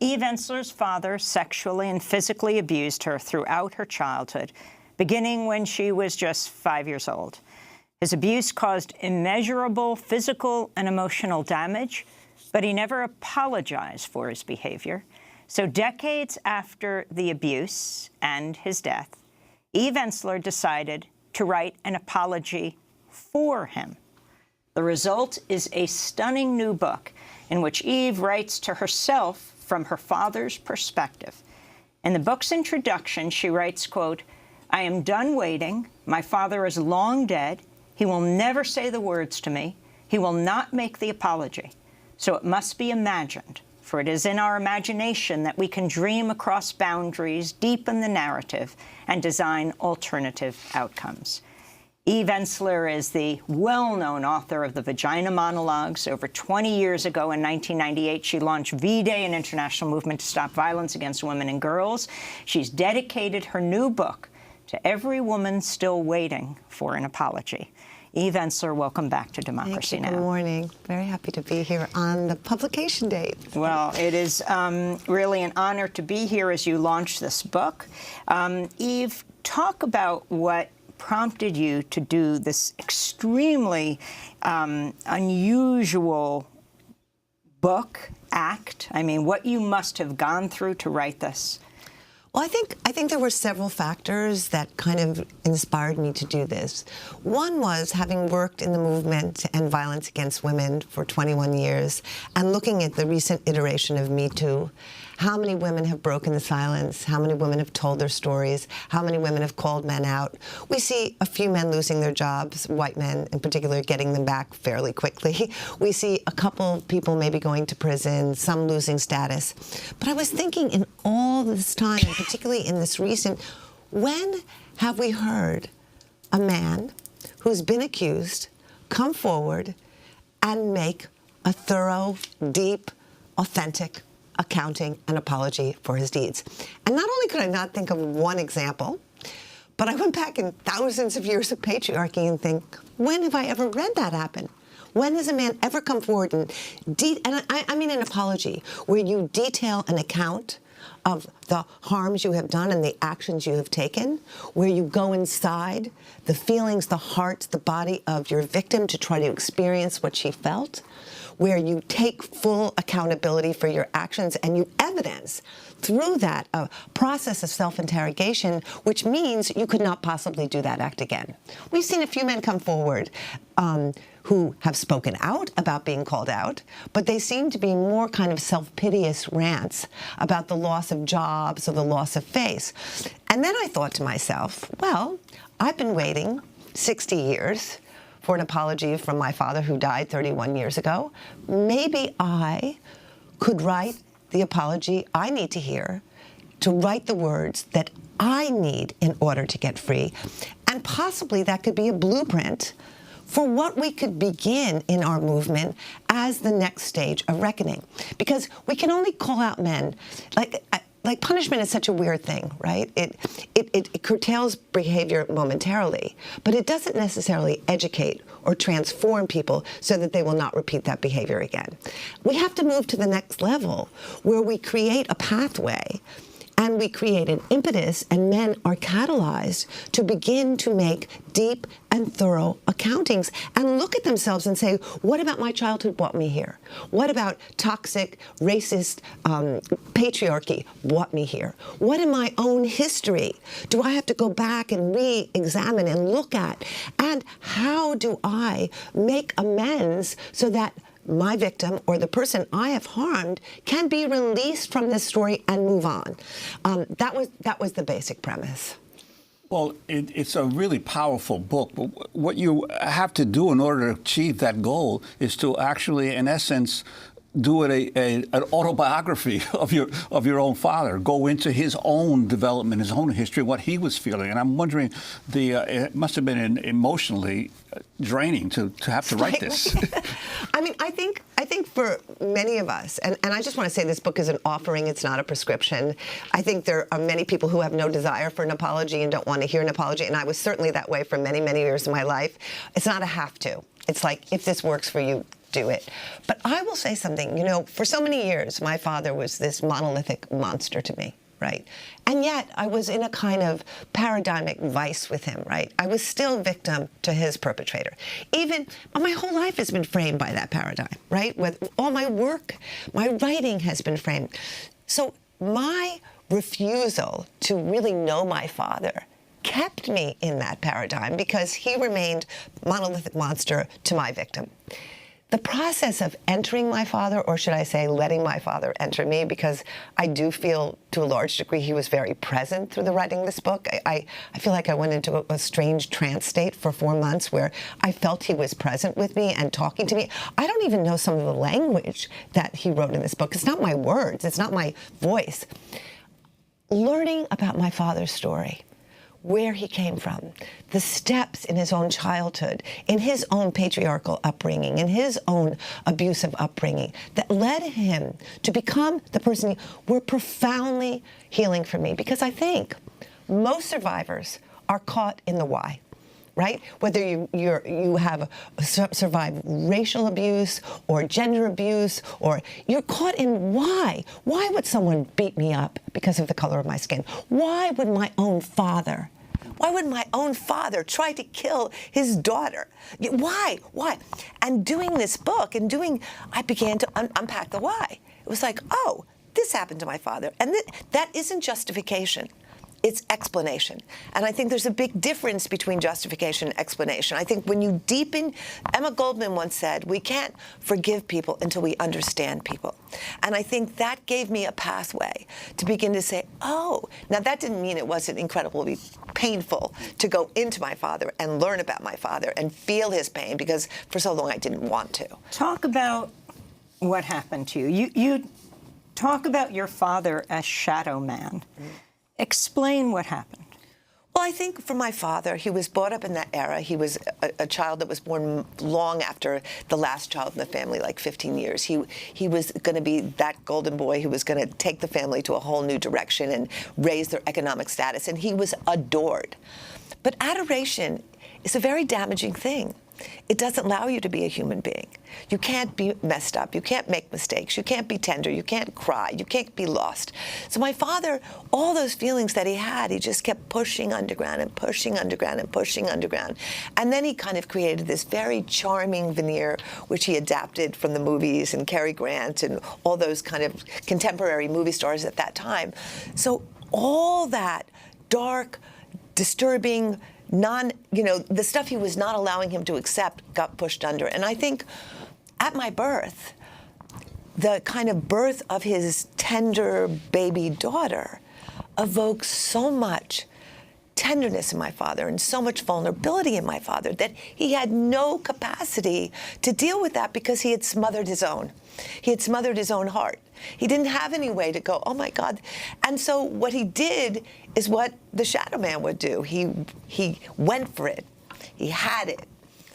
Eve Ensler's father sexually and physically abused her throughout her childhood, beginning when she was just 5 years old. His abuse caused immeasurable physical and emotional damage, but he never apologized for his behavior. So decades after the abuse and his death, Eve Ensler decided to write an apology for him. The result is a stunning new book in which Eve writes to herself from her father's perspective. In the book's introduction, she writes, quote, "I am done waiting. My father is long dead. He will never say the words to me. He will not make the apology. So it must be imagined, for it is in our imagination that we can dream across boundaries, deepen the narrative, and design alternative outcomes." Eve Ensler is the well-known author of the Vagina Monologues. Over 20 years ago, in 1998, she launched V-Day, an international movement to stop violence against women and girls. She's dedicated her new book to every woman still waiting for an apology. Eve Ensler, welcome back to Democracy Now! Good morning. Very happy to be here on the publication date. Well, it is really an honor to be here as you launch this book. Eve, talk about what prompted you to do this extremely unusual book, act. I mean, what you must have gone through to write this. Well, I think there were several factors that kind of inspired me to do this. One was having worked in the movement and violence against women for 21 years and looking at the recent iteration of Me Too. How many women have broken the silence? How many women have told their stories? How many women have called men out? We see a few men losing their jobs, white men in particular getting them back fairly quickly. We see a couple people maybe going to prison, some losing status. But I was thinking in all this time, and particularly in this recent, when have we heard a man who's been accused come forward and make a thorough, deep, authentic accounting and apology for his deeds? And not only could I not think of one example, but I went back in thousands of years of patriarchy and think, when have I ever read that happen? When has a man ever come forward and I mean an apology, where you detail an account of the harms you have done and the actions you have taken, where you go inside the feelings, the heart, the body of your victim to try to experience what she felt, where you take full accountability for your actions and you evidence through that a process of self-interrogation, which means you could not possibly do that act again. We've seen a few men come forward who have spoken out about being called out, but they seem to be more kind of self-piteous rants about the loss of jobs or the loss of face. And then I thought to myself, well, I've been waiting 60 years for an apology from my father who died 31 years ago. Maybe I could write the apology I need to hear, to write the words that I need in order to get free. And possibly that could be a blueprint for what we could begin in our movement as the next stage of reckoning. Because we can only call out men. Like punishment is such a weird thing, right? It curtails behavior momentarily, but it doesn't necessarily educate or transform people so that they will not repeat that behavior again. We have to move to the next level where we create a pathway and we create an impetus, and men are catalyzed to begin to make deep and thorough accountings and look at themselves and say, what about my childhood brought me here? What about toxic, racist patriarchy brought me here? What in my own history do I have to go back and re-examine and look at? And how do I make amends so that my victim or the person I have harmed can be released from this story and move on? That was the basic premise. Well, it's a really powerful book. But what you have to do in order to achieve that goal is to actually, in essence, do an autobiography of your own father. Go into his own development, his own history, what he was feeling. And I'm wondering, it must have been emotionally draining to have to write this. I mean, I think for many of us, and I just want to say this book is an offering, it's not a prescription. I think there are many people who have no desire for an apology and don't want to hear an apology, and I was certainly that way for many, many years of my life. It's not a have to. It's like, if this works for you, do it. But I will say something, you know, for so many years, my father was this monolithic monster to me, right? And yet I was in a kind of paradigmic vice with him, right? I was still victim to his perpetrator. My whole life has been framed by that paradigm, right? With all my work, my writing has been framed. So my refusal to really know my father kept me in that paradigm because he remained monolithic monster to my victim. The process of entering my father, or should I say letting my father enter me, because I do feel to a large degree he was very present through the writing of this book. I feel like I went into a strange trance state for 4 months where I felt he was present with me and talking to me. I don't even know some of the language that he wrote in this book. It's not my words. It's not my voice. Learning about my father's story, where he came from, the steps in his own childhood, in his own patriarchal upbringing, in his own abusive upbringing, that led him to become the person were profoundly healing for me. Because I think most survivors are caught in the why. right? Whether you have survived racial abuse or gender abuse, or you're caught in why. Why would someone beat me up because of the color of my skin? Why would my own father try to kill his daughter? Why? And doing this book I began to unpack the why. It was like, oh, this happened to my father. And that isn't justification. It's explanation. And I think there's a big difference between justification and explanation. I think when you deepen, Emma Goldman once said, we can't forgive people until we understand people. And I think that gave me a pathway to begin to say, oh, now that didn't mean it wasn't incredibly painful to go into my father and learn about my father and feel his pain, because for so long I didn't want to. Talk about what happened to you. You talk about your father as Shadow Man. Explain what happened. Well, I think for my father, he was brought up in that era. He was a child that was born long after the last child in the family, like 15 years. He was going to be that golden boy who was going to take the family to a whole new direction and raise their economic status, and he was adored. But adoration is a very damaging thing. It doesn't allow you to be a human being. You can't be messed up. You can't make mistakes. You can't be tender. You can't cry. You can't be lost. So my father, all those feelings that he had, he just kept pushing underground and pushing underground and pushing underground. And then he kind of created this very charming veneer, which he adapted from the movies and Cary Grant and all those kind of contemporary movie stars at that time. So all that dark, disturbing, the stuff he was not allowing him to accept got pushed under. And I think at my birth, the kind of birth of his tender baby daughter evoked so much tenderness in my father and so much vulnerability in my father that he had no capacity to deal with that, because he had smothered his own. He had smothered his own heart. He didn't have any way to go, oh my God. And so what he did is what the Shadow Man would do. He went for it. He had it.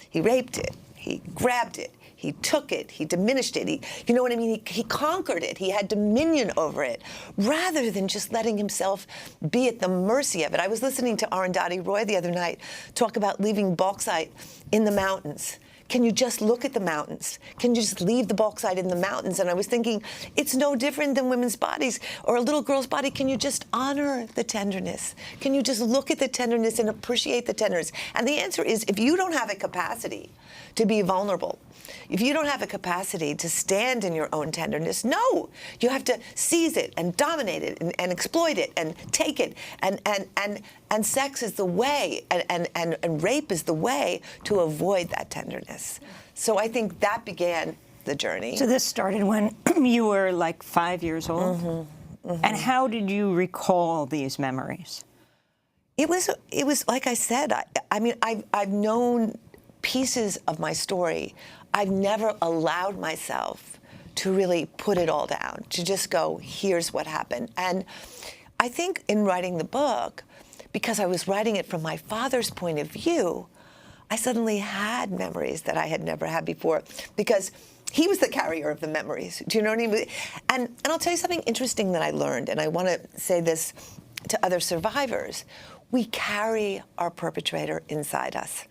He raped it. He grabbed it. He took it. He diminished it. You know what I mean? He conquered it. He had dominion over it, rather than just letting himself be at the mercy of it. I was listening to Arundhati Roy the other night talk about leaving bauxite in the mountains. Can you just look at the mountains? Can you just leave the bauxite in the mountains? And I was thinking, it's no different than women's bodies or a little girl's body. Can you just honor the tenderness? Can you just look at the tenderness and appreciate the tenderness? And the answer is, if you don't have a capacity to be vulnerable, if you don't have a capacity to stand in your own tenderness, no, you have to seize it and dominate it and exploit it and take it. And sex is the way, and rape is the way to avoid that tenderness. So I think that began the journey. So this started when you were like 5 years old? Mm-hmm. Mm-hmm. And how did you recall these memories? It was like I said, I mean, I've known pieces of my story. I've never allowed myself to really put it all down, to just go, here's what happened. And I think in writing the book, because I was writing it from my father's point of view, I suddenly had memories that I had never had before, because he was the carrier of the memories. Do you know what I mean? And I'll tell you something interesting that I learned, and I want to say this to other survivors. We carry our perpetrator inside us.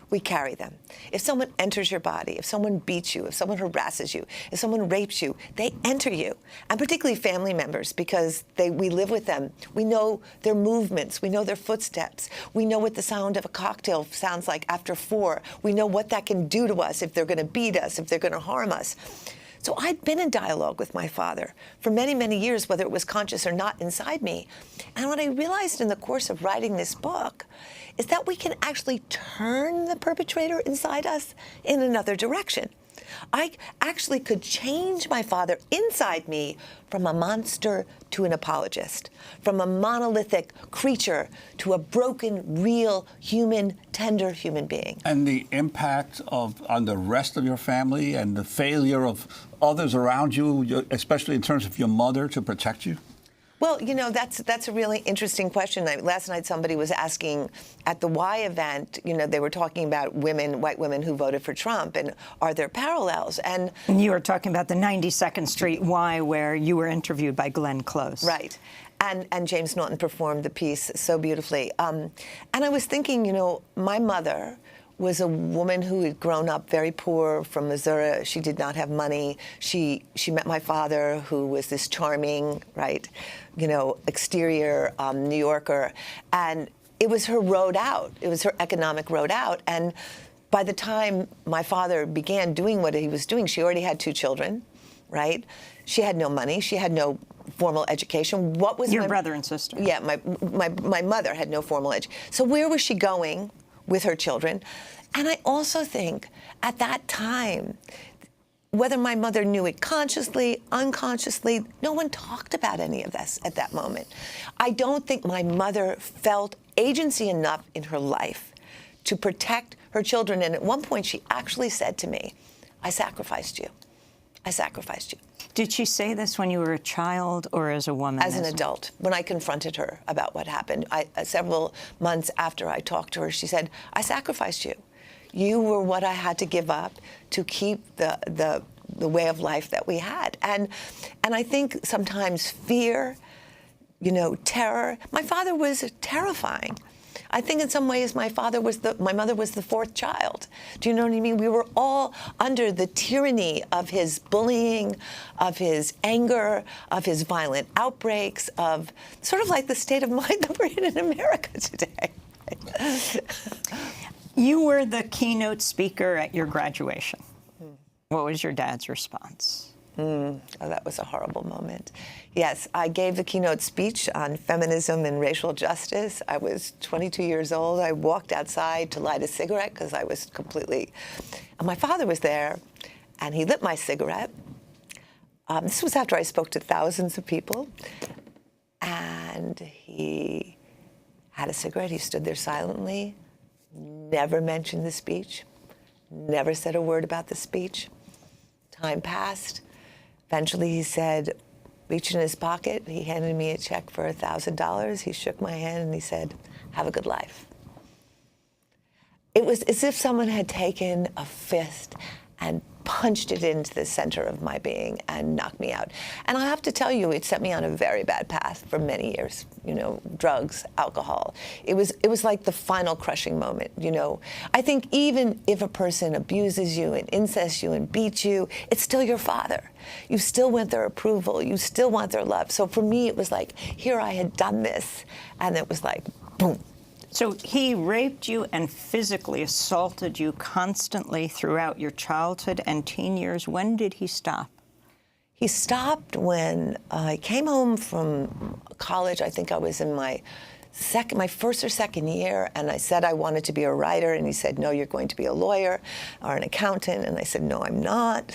We carry them. If someone enters your body, if someone beats you, if someone harasses you, if someone rapes you, they enter you. And particularly family members, because we live with them. We know their movements. We know their footsteps. We know what the sound of a cocktail sounds like after 4. We know what that can do to us, if they're going to beat us, if they're going to harm us. So I'd been in dialogue with my father for many, many years, whether it was conscious or not, inside me. And what I realized in the course of writing this book is that we can actually turn the perpetrator inside us in another direction. I actually could change my father inside me from a monster to an apologist, from a monolithic creature to a broken, real, human, tender human being. And the impact on the rest of your family and the failure of others around you, especially in terms of your mother, to protect you? Well, you know, that's a really interesting question. Last night somebody was asking at the Y event, you know, they were talking about white women who voted for Trump, and are there parallels? And you were talking about the 92nd Street Y, where you were interviewed by Glenn Close. Right. And James Naughton performed the piece so beautifully. And I was thinking, you know, my mother was a woman who had grown up very poor from Missouri. She did not have money. She met my father, who was this charming, right, you know, exterior New Yorker. And it was her road out. It was her economic road out. And by the time my father began doing what he was doing, she already had 2 children, right? She had no money. She had no formal education. What was your brother and sister? Yeah, my mother had no formal education. So where was she going with her children? And I also think at that time, whether my mother knew it consciously, unconsciously, no one talked about any of this at that moment. I don't think my mother felt agency enough in her life to protect her children. And at one point, she actually said to me, I sacrificed you. I sacrificed you. Did she say this when you were a child or as a woman? As an adult, when I confronted her about what happened. Several months after I talked to her, she said, I sacrificed you. You were what I had to give up to keep the way of life that we had. And I think sometimes fear, you know, terror. My father was terrifying. I think in some ways my mother was the 4th child. Do you know what I mean? We were all under the tyranny of his bullying, of his anger, of his violent outbreaks, of sort of like the state of mind that we're in America today. You were the keynote speaker at your graduation. What was your dad's response? Oh, that was a horrible moment. Yes, I gave the keynote speech on feminism and racial justice. I was 22 years old. I walked outside to light a cigarette because I was completely... And my father was there, and he lit my cigarette. This was after I spoke to thousands of people. And he had a cigarette. He stood there silently, never mentioned the speech, never said a word about the speech. Time passed. Eventually, he said, reached in his pocket, he handed me a check for $1,000. He shook my hand and he said, have a good life. It was as if someone had taken a fist and punched it into the center of my being and knocked me out. And I have to tell you, it set me on a very bad path for many years. You know, drugs, alcohol. It was like the final crushing moment, you know. I think even if a person abuses you and incests you and beats you, it's still your father. You still want their approval. You still want their love. So for me, it was like, here I had done this, and it was like, boom. So he raped you and physically assaulted you constantly throughout your childhood and teen years. When did he stop? He stopped when I came home from college. I think I was in my first or second year, and I said I wanted to be a writer, and he said, no, you're going to be a lawyer or an accountant, and I said, no, I'm not.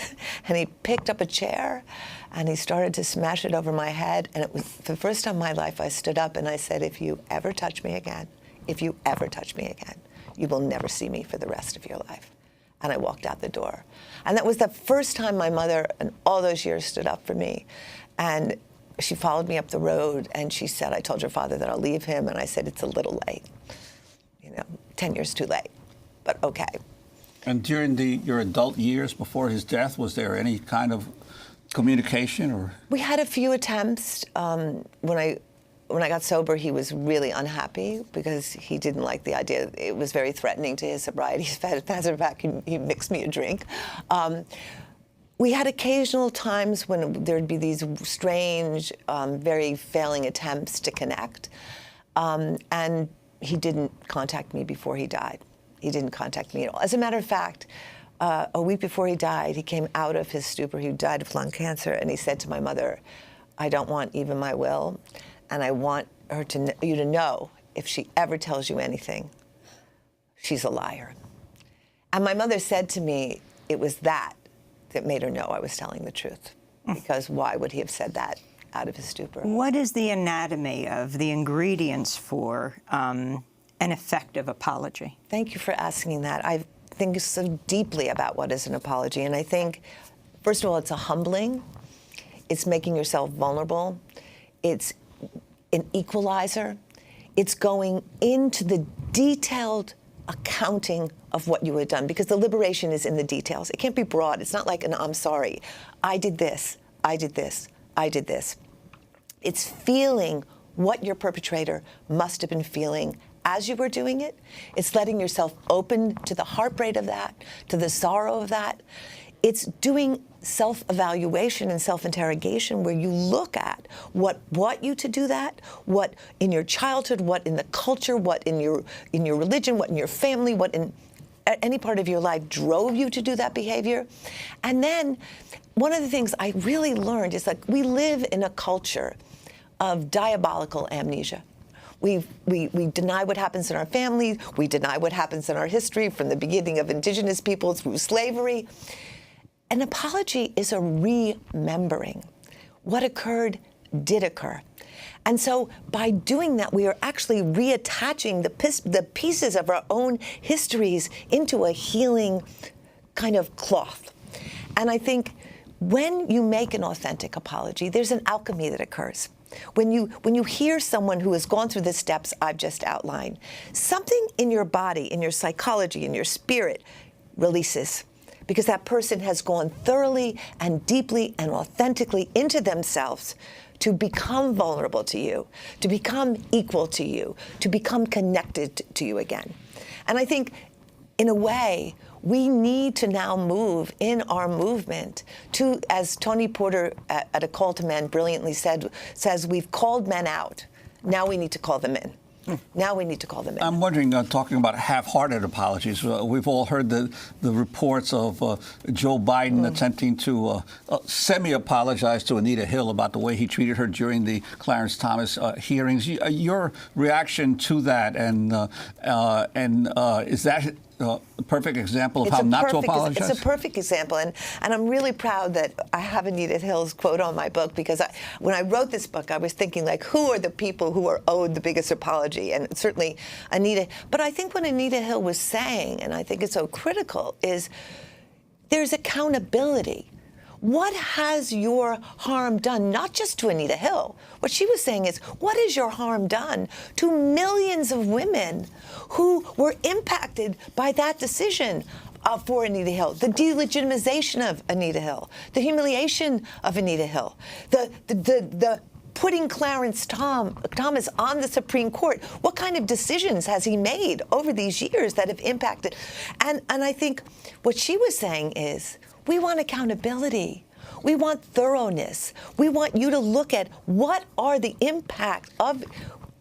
And he picked up a chair, and he started to smash it over my head, and it was the first time in my life I stood up, and I said, if you ever touch me again, if you ever touch me again, you will never see me for the rest of your life. And I walked out the door. And that was the first time my mother, in all those years, stood up for me. And she followed me up the road, and she said, I told your father that I'll leave him. And I said, it's a little late. You know, 10 years too late, but okay. And during your adult years before his death, was there any kind of communication? Or we had a few attempts. When I got sober, he was really unhappy because he didn't like the idea. It was very threatening to his sobriety. As a matter of fact, he mixed me a drink. We had occasional times when there'd be these strange, very failing attempts to connect. And he didn't contact me before he died. He didn't contact me at all. As a matter of fact, a week before he died, he came out of his stupor. He died of lung cancer, and he said to my mother, I don't want even my will. And I want you to know, if she ever tells you anything, she's a liar. And my mother said to me, it was that made her know I was telling the truth. Because why would he have said that out of his stupor? What is the anatomy of the ingredients for an effective apology? Thank you for asking that. I think so deeply about what is an apology. And I think, first of all, it's a humbling. It's making yourself vulnerable. It's an equalizer. It's going into the detailed accounting of what you had done, because the liberation is in the details. It can't be broad. It's not like an I'm sorry. I did this, I did this, I did this. It's feeling what your perpetrator must have been feeling as you were doing it. It's letting yourself open to the heartbreak of that, to the sorrow of that. It's doing self-evaluation and self-interrogation where you look at what brought you to do that, what in your childhood, what in the culture, what in your religion, what in your family, what in any part of your life drove you to do that behavior. And then one of the things I really learned is like we live in a culture of diabolical amnesia. We deny what happens in our family. We deny what happens in our history from the beginning of indigenous people through slavery. An apology is a remembering. What occurred did occur. And so by doing that, we are actually reattaching the pieces of our own histories into a healing kind of cloth. And I think when you make an authentic apology, there's an alchemy that occurs. When you hear someone who has gone through the steps I've just outlined, something in your body, in your psychology, in your spirit releases, because that person has gone thoroughly and deeply and authentically into themselves to become vulnerable to you, to become equal to you, to become connected to you again. And I think, in a way, we need to now move in our movement to, as Tony Porter at A Call to Men brilliantly says, we've called men out. Now we need to call them in. Now we need to call them in. I'm wondering, talking about half-hearted apologies, we've all heard the reports of Joe Biden attempting to semi-apologize to Anita Hill about the way he treated her during the Clarence Thomas hearings. Your reaction to that, and is that a perfect example of how not to apologize? It's a perfect example, and I'm really proud that I have Anita Hill's quote on my book, because when I wrote this book, I was thinking, like, who are the people who are owed the biggest apology? And certainly Anita. But I think what Anita Hill was saying, and I think it's so critical, is there's accountability. What has your harm done, not just to Anita Hill? What she was saying is, what has your harm done to millions of women who were impacted by that decision for Anita Hill, the delegitimization of Anita Hill, the humiliation of Anita Hill, the putting Clarence Thomas on the Supreme Court? What kind of decisions has he made over these years that have impacted? And I think what she was saying is, we want accountability. We want thoroughness. We want you to look at what are the impact of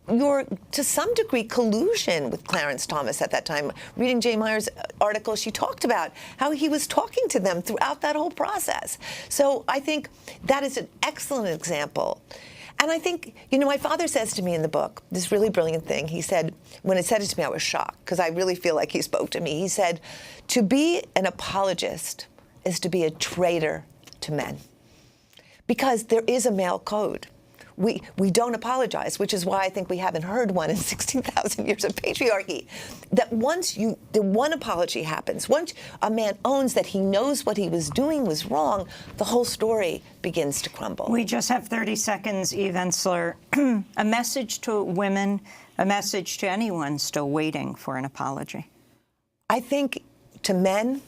your, to some degree, collusion with Clarence Thomas at that time. Reading Jay Meyer's article, she talked about how he was talking to them throughout that whole process. So I think that is an excellent example. And I think, my father says to me in the book, this really brilliant thing. He said, when it said it to me, I was shocked, because I really feel like he spoke to me. He said, to be an apologist is to be a traitor to men, because there is a male code. We don't apologize, which is why I think we haven't heard one in 16,000 years of patriarchy. That once the one apology happens, once a man owns that he knows what he was doing was wrong, the whole story begins to crumble. We just have 30 seconds, Eve Ensler. A message to women, a message to anyone still waiting for an apology. I think to men,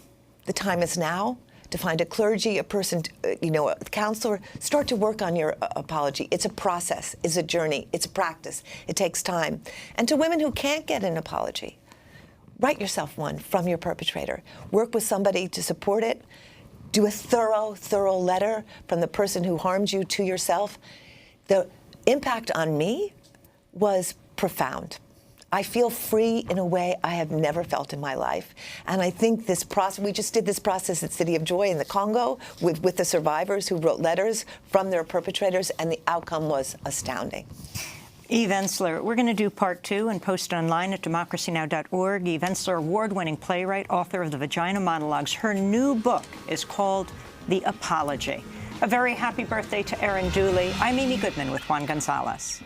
the time is now to find a clergy, a person, a counselor. Start to work on your apology. It's a process. It's a journey. It's a practice. It takes time. And to women who can't get an apology, write yourself one from your perpetrator. Work with somebody to support it. Do a thorough letter from the person who harmed you to yourself. The impact on me was profound. I feel free in a way I have never felt in my life. And I think this process, we just did this process at City of Joy in the Congo with the survivors who wrote letters from their perpetrators, and the outcome was astounding. Eve Ensler, we're going to do part 2 and post it online at democracynow.org. Eve Ensler, award-winning playwright, author of The Vagina Monologues. Her new book is called The Apology. A very happy birthday to Erin Dooley. I'm Amy Goodman with Juan Gonzalez.